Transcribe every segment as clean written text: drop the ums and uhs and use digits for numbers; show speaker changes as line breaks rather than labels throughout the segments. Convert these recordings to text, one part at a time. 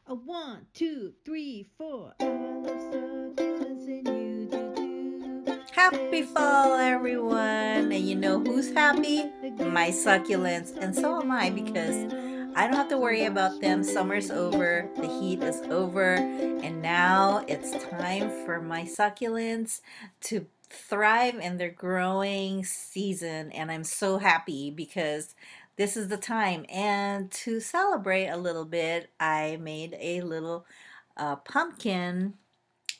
A 1, 2, 3, 4. I love succulents and you do too.
Happy fall, everyone! And you know who's happy? My succulents. And so am I because I don't have to worry about them. Summer's over, the heat is over, and now it's time for my succulents to thrive in their growing season. And I'm so happy because this is the time. And to celebrate a little bit, I made a little pumpkin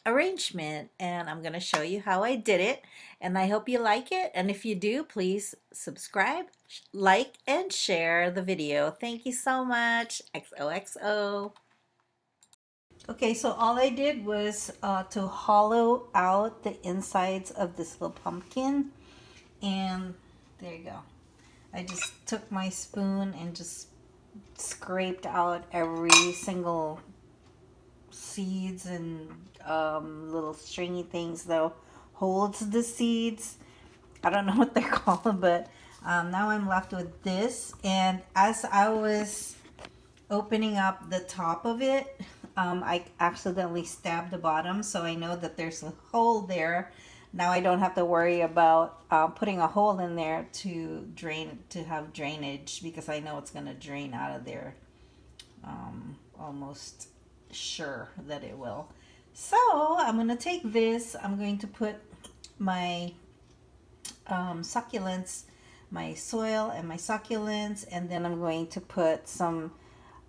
arrangement, and I'm going to show you how I did it, and I hope you like it. And if you do, please subscribe, like, and share the video. Thank you so much. XOXO. Okay, so all I did was to hollow out the insides of this little pumpkin, and there you go. I just took my spoon and just scraped out every single seeds and little stringy things that holds the seeds. I don't know what they're called, but now I'm left with this. And as I was opening up the top of it, I accidentally stabbed the bottom, so I know that there's a hole there. Now I don't have to worry about putting a hole in there to have drainage, because I know it's going to drain out of there almost sure that it will. So I'm going to take this, I'm going to put my succulents, my soil and my succulents, and then I'm going to put some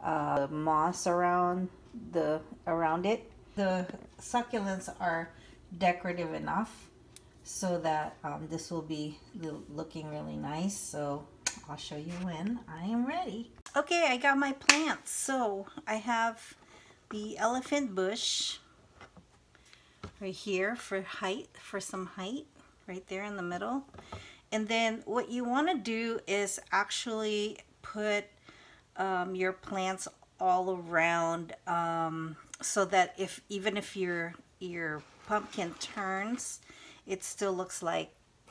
moss around it. The succulents are decorative enough so that this will be looking really nice. So I'll show you when I am ready. Okay, I got my plants. So I have the elephant bush right here for height, for some height, right there in the middle. And then what you want to do is actually put your plants all around, so that even if your pumpkin turns, it still looks like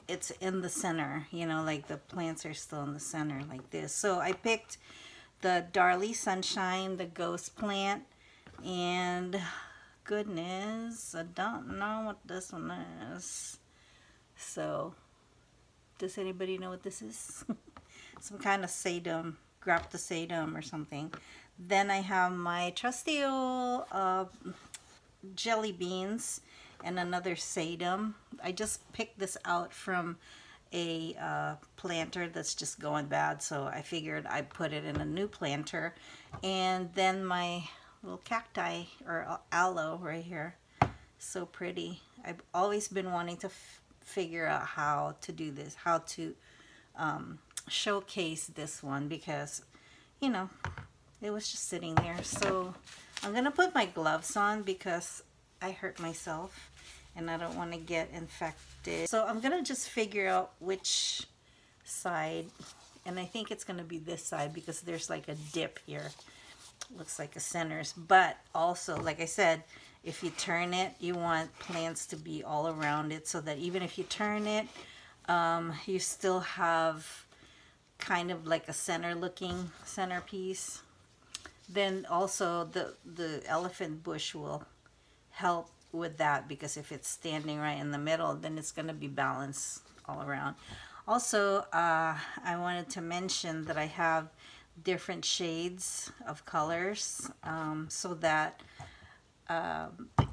it's in the center, you know, like the plants are still in the center like this. So I picked the Darly Sunshine, the ghost plant, and goodness, I don't know what this one is. So does anybody know what this is? Some kind of sedum, graptosedum or something. Then I have my trusty old jelly beans and another sedum. I just picked this out from a planter that's just going bad, so I figured I'd put it in a new planter. And then my little cacti or aloe right here, so pretty. I've always been wanting to figure out how to do this, how to showcase this one, because you know it was just sitting there. So I'm gonna put my gloves on because I hurt myself and I don't want to get infected. So I'm gonna just figure out which side, and I think it's gonna be this side because there's like a dip here. Looks like a centers, but also, like I said, if you turn it, you want plants to be all around it, so that even if you turn it, you still have kind of like a center-looking centerpiece. Then also the elephant bush will help with that, because if it's standing right in the middle, then it's going to be balanced all around. Also, I wanted to mention that I have different shades of colors, so that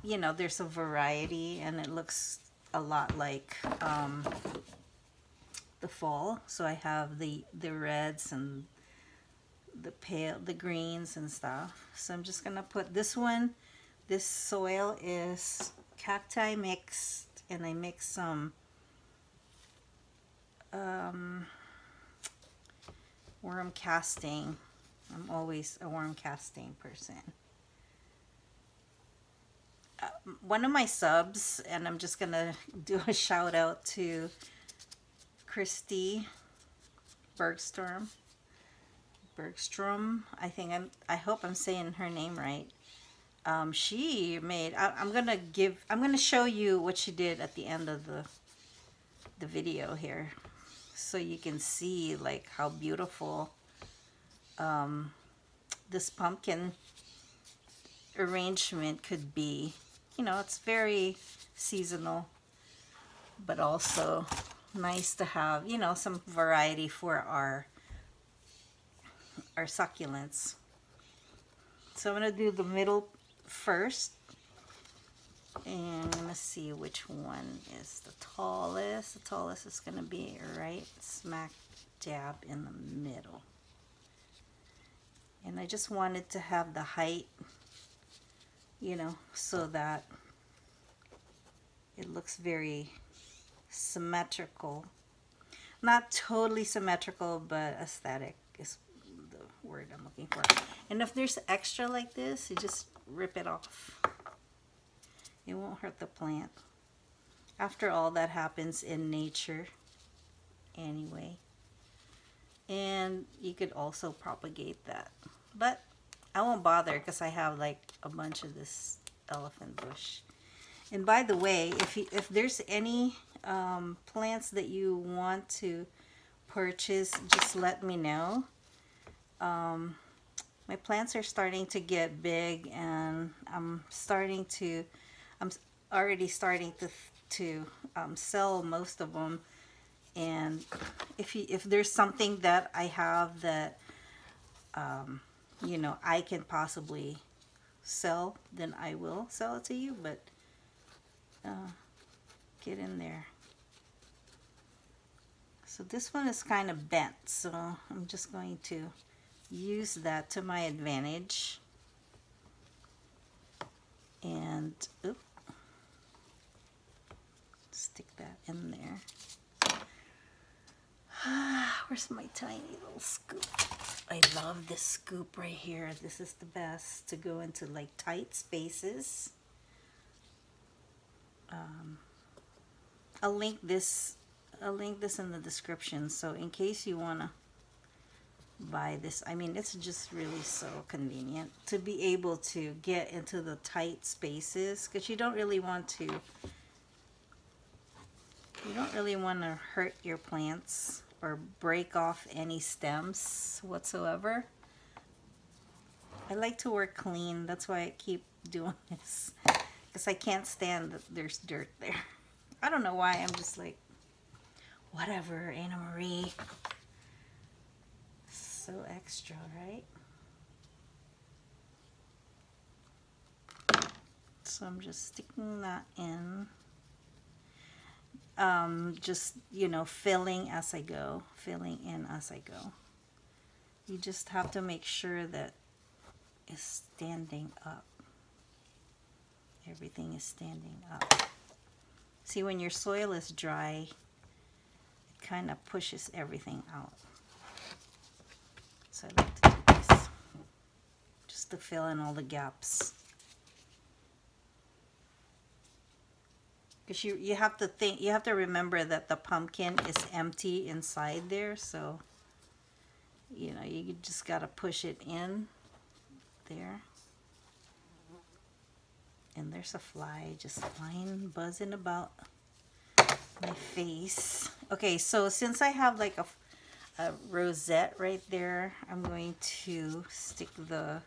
you know, there's a variety and it looks a lot like the fall. So I have the reds and the greens and stuff. So I'm just gonna put this one. This soil is cacti mixed, and I mix some worm casting. I'm always a worm casting person. One of my subs, and I'm just gonna do a shout out to Christy Bergstrom. I hope I'm saying her name right. She made, I'm gonna show you what she did at the end of the video here, so you can see like how beautiful this pumpkin arrangement could be, you know, it's very seasonal, but also nice to have, you know, some variety for our succulents. So I'm going to do the middle first, and I'm going to see which one is the tallest. The tallest is going to be right smack dab in the middle. And I just wanted to have the height, you know, so that it looks very symmetrical. Not totally symmetrical, but aesthetic is the word I'm looking for. And if there's extra like this, you just rip it off. It won't hurt the plant. After all, that happens in nature anyway. And you could also propagate that. But I won't bother because I have like a bunch of this elephant bush. And by the way, if there's any plants that you want to purchase, just let me know. My plants are starting to get big, and I'm already starting to sell most of them. And if there's something that I have that you know, I can possibly sell, then I will sell it to you. But get in there. So this one is kind of bent, so I'm just going to use that to my advantage. And stick that in there. Where's my tiny little scoop? I love this scoop right here. This is the best to go into like tight spaces. I'll link this in the description, so in case you want to buy this, I mean, it's just really so convenient to be able to get into the tight spaces, because you don't really want to hurt your plants or break off any stems whatsoever. I like to work clean. That's why I keep doing this, because I can't stand that there's dirt there. I don't know why. I'm just like, whatever, Anna Marie. So extra, right? So I'm just sticking that in. Just, you know, filling as I go, filling in as I go. You just have to make sure that it's standing up. Everything is standing up. See, when your soil is dry, it kind of pushes everything out. So I like to do this just to fill in all the gaps. Because you have to think, you have to remember that the pumpkin is empty inside there, so you know, you just got to push it in there. And there's a fly just flying, buzzing about my face. Okay, so since I have like a rosette right there, I'm going to stick the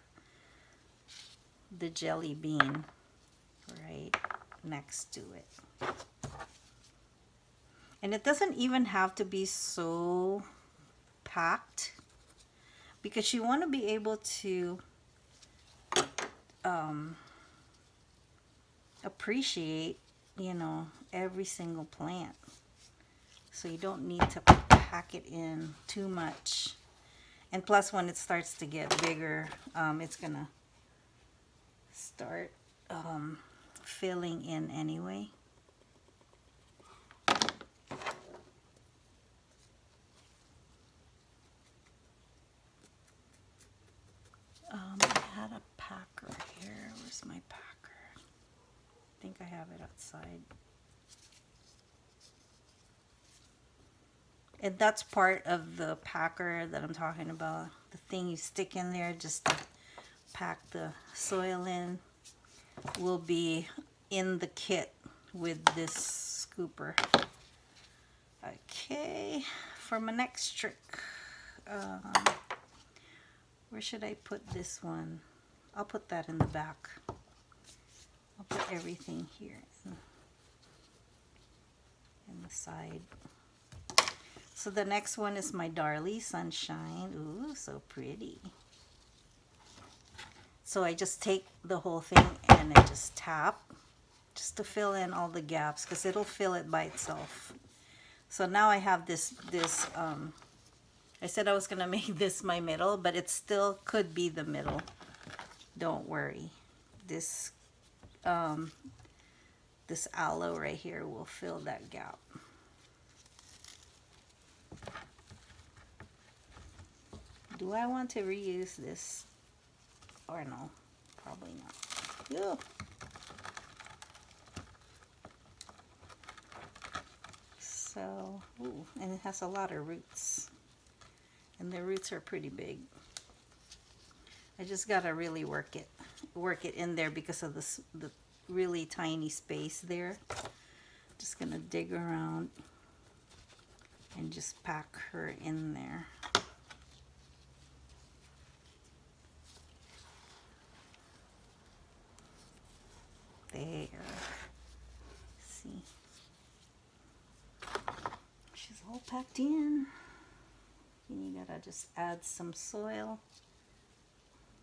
jelly bean right next to it. And it doesn't even have to be so packed, because you want to be able to appreciate, you know, every single plant. So you don't need to pack it in too much. And plus, when it starts to get bigger, it's gonna start filling in anyway. I had a packer here. Where's my packer? I think I have it outside. And that's part of the packer that I'm talking about. The thing you stick in there just to pack the soil in will be in the kit with this scooper. Okay, for my next trick, where should I put this one? I'll put that in the back. I'll put everything here in the side. So the next one is my Darlie Sunshine. Ooh, so pretty. So I just take the whole thing and I just tap just to fill in all the gaps, because it'll fill it by itself. So now I have this I said I was gonna make this my middle, but it still could be the middle. Don't worry. This this aloe right here will fill that gap. Do I want to reuse this or no? Probably not. Ew. So, ooh, and it has a lot of roots. And the roots are pretty big. I just gotta really work it in there because of the really tiny space there. Just gonna dig around and just pack her in there. There. See, she's all packed in. And you gotta just add some soil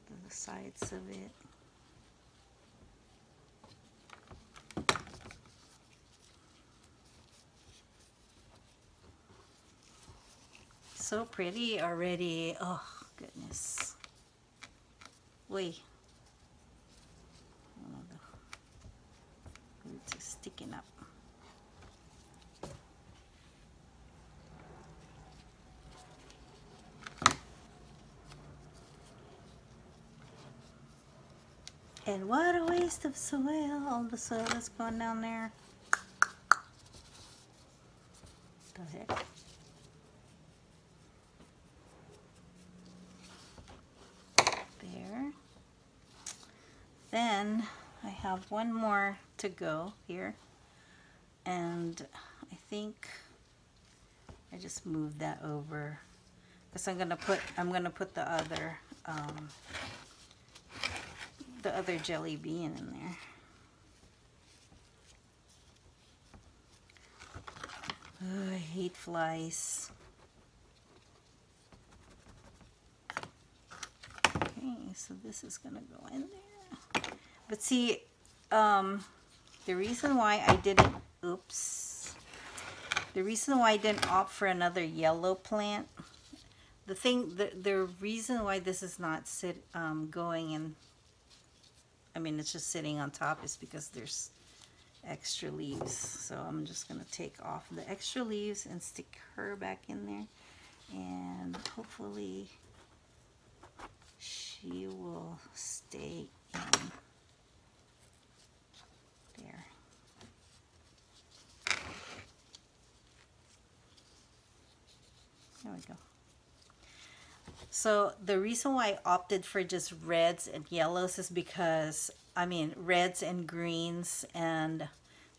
to the sides of it. So pretty already. Oh goodness. Wait. One of the roots is sticking up. And what a waste of soil. All the soil that's going down there. The heck? There. Then I have one more to go here. And I think I just moved that over because I'm gonna put the other jelly bean in there. Oh, I hate flies. Okay, so this is gonna go in there. But see, the reason why I didn't, the reason why I didn't opt for another yellow plant, the reason why this is not going in, I mean, it's just sitting on top, is because there's extra leaves. So I'm just gonna take off the extra leaves and stick her back in there, and hopefully she will stay in there. There we go. So the reason why I opted for just reds and yellows is because, I mean, reds and greens, and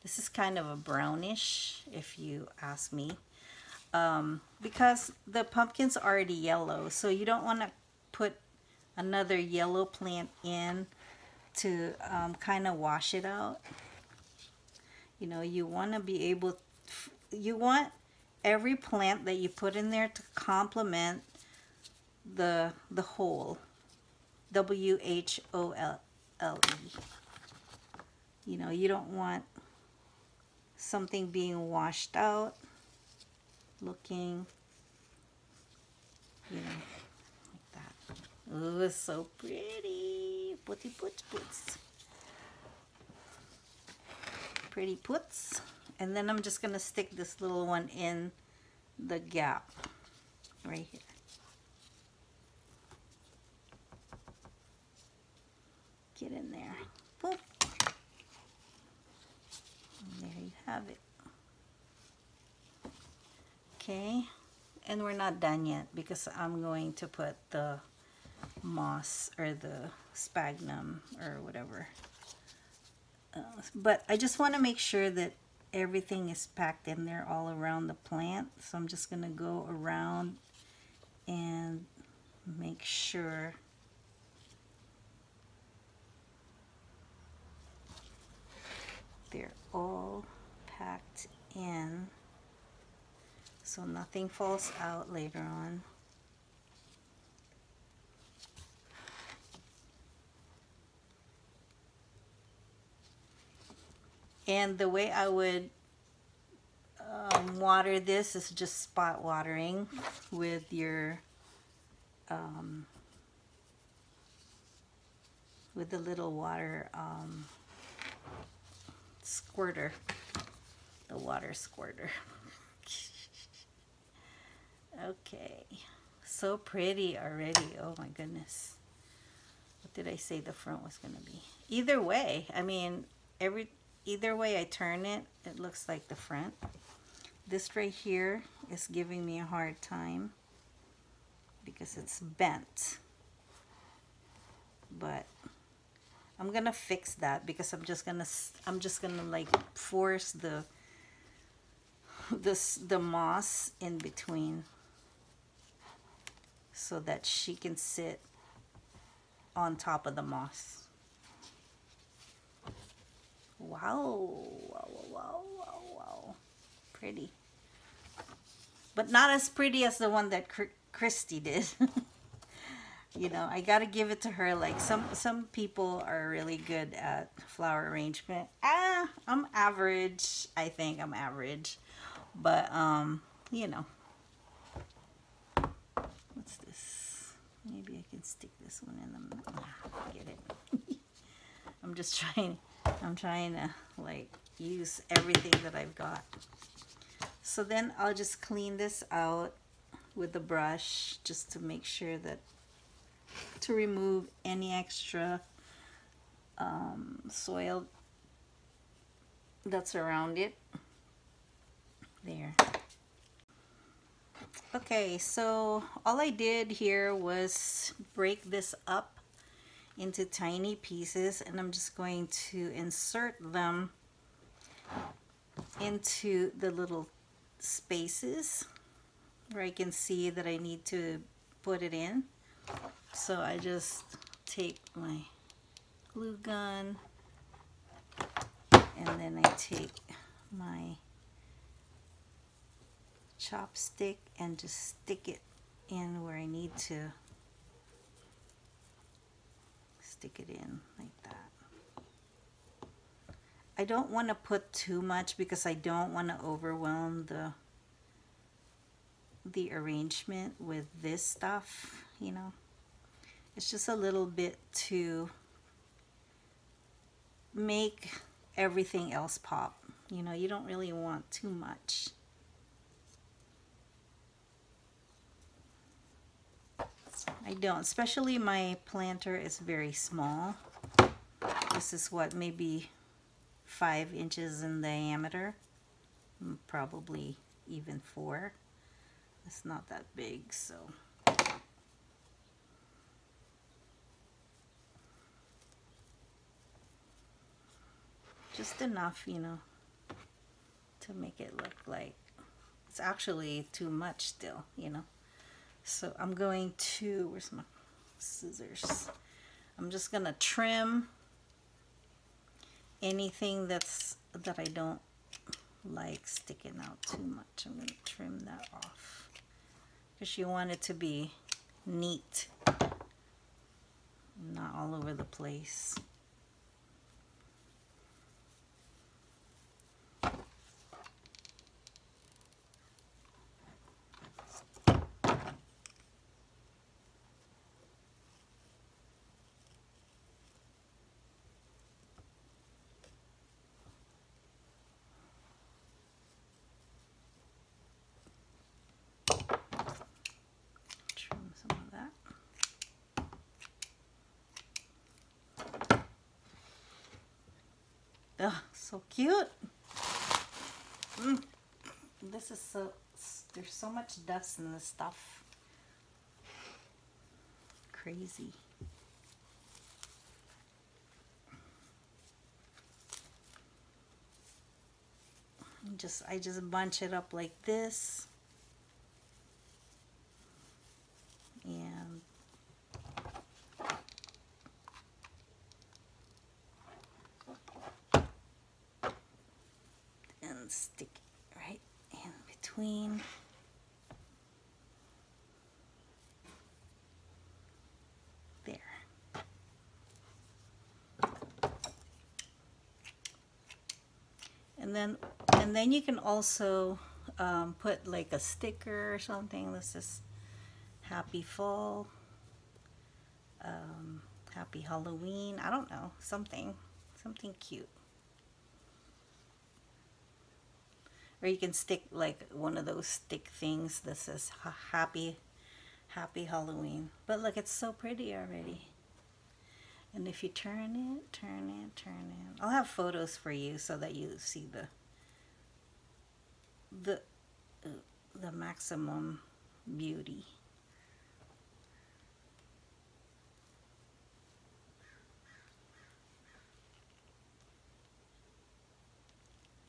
this is kind of a brownish, if you ask me, because the pumpkin's already yellow, so you don't want to put another yellow plant in to kind of wash it out. You know, you want to be able, you want every plant that you put in there to complement the whole, WHOLE. You know, you don't want something being washed out looking, you know, like that. Oh, it's so pretty. Putty puts puts. Pretty puts. And then I'm just gonna stick this little one in the gap right here. Get in there. Boop. And there you have it. Okay, and we're not done yet because I'm going to put the moss or the sphagnum or whatever. But I just want to make sure that everything is packed in there all around the plant. So I'm just going to go around and make sure packed in so nothing falls out later on. And the way I would water this is just spot watering with your with the little water squirter, the water squirter. Okay, so pretty already. Oh my goodness. What did I say the front was gonna be? Either way, I mean, either way I turn it, it looks like the front. This right here is giving me a hard time because it's bent. But I'm gonna fix that because I'm just gonna like force the moss in between so that she can sit on top of the moss. Wow, wow, wow, wow, wow. Pretty. But not as pretty as the one that Christy did. You know, I gotta give it to her. Like some people are really good at flower arrangement. I'm average. I think I'm average. But you know. What's this? Maybe I can stick this one in the get it. I'm trying to like use everything that I've got. So then I'll just clean this out with the brush just to make sure that to remove any extra soil that's around it. There. Okay, so all I did here was break this up into tiny pieces, and I'm just going to insert them into the little spaces where I can see that I need to put it in. So I just take my glue gun and then I take my chopstick and just stick it in where I need to stick it in like that. I don't want to put too much because I don't want to overwhelm the arrangement with this stuff, you know. It's just a little bit to make everything else pop. You know, you don't really want too much. I don't, especially my planter is very small. This is what, maybe 5 inches in diameter, probably even 4. It's not that big, so. Just enough, you know, to make it look like it's actually too much still, you know. So I'm going to, where's my scissors? I'm just gonna trim anything that I don't like sticking out too much. I'm gonna trim that off because you want it to be neat, not all over the place. Oh, so cute. This is so, there's so much dust in this stuff. Crazy. I just bunch it up like this. And between. There. And then you can also put like a sticker or something. This is Happy Fall, Happy Halloween. I don't know, something cute. Or you can stick like one of those stick things that says Happy Halloween. But look, it's so pretty already. And if you turn it, I'll have photos for you so that you see the maximum beauty.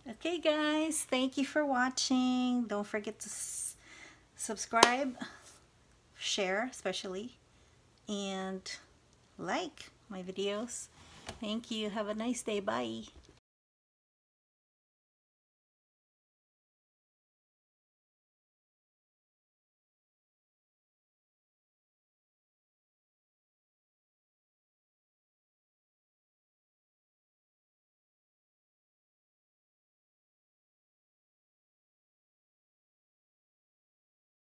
Okay guys, thank you for watching. Don't forget to subscribe, share especially, and like my videos. Thank you. Have a nice day. Bye.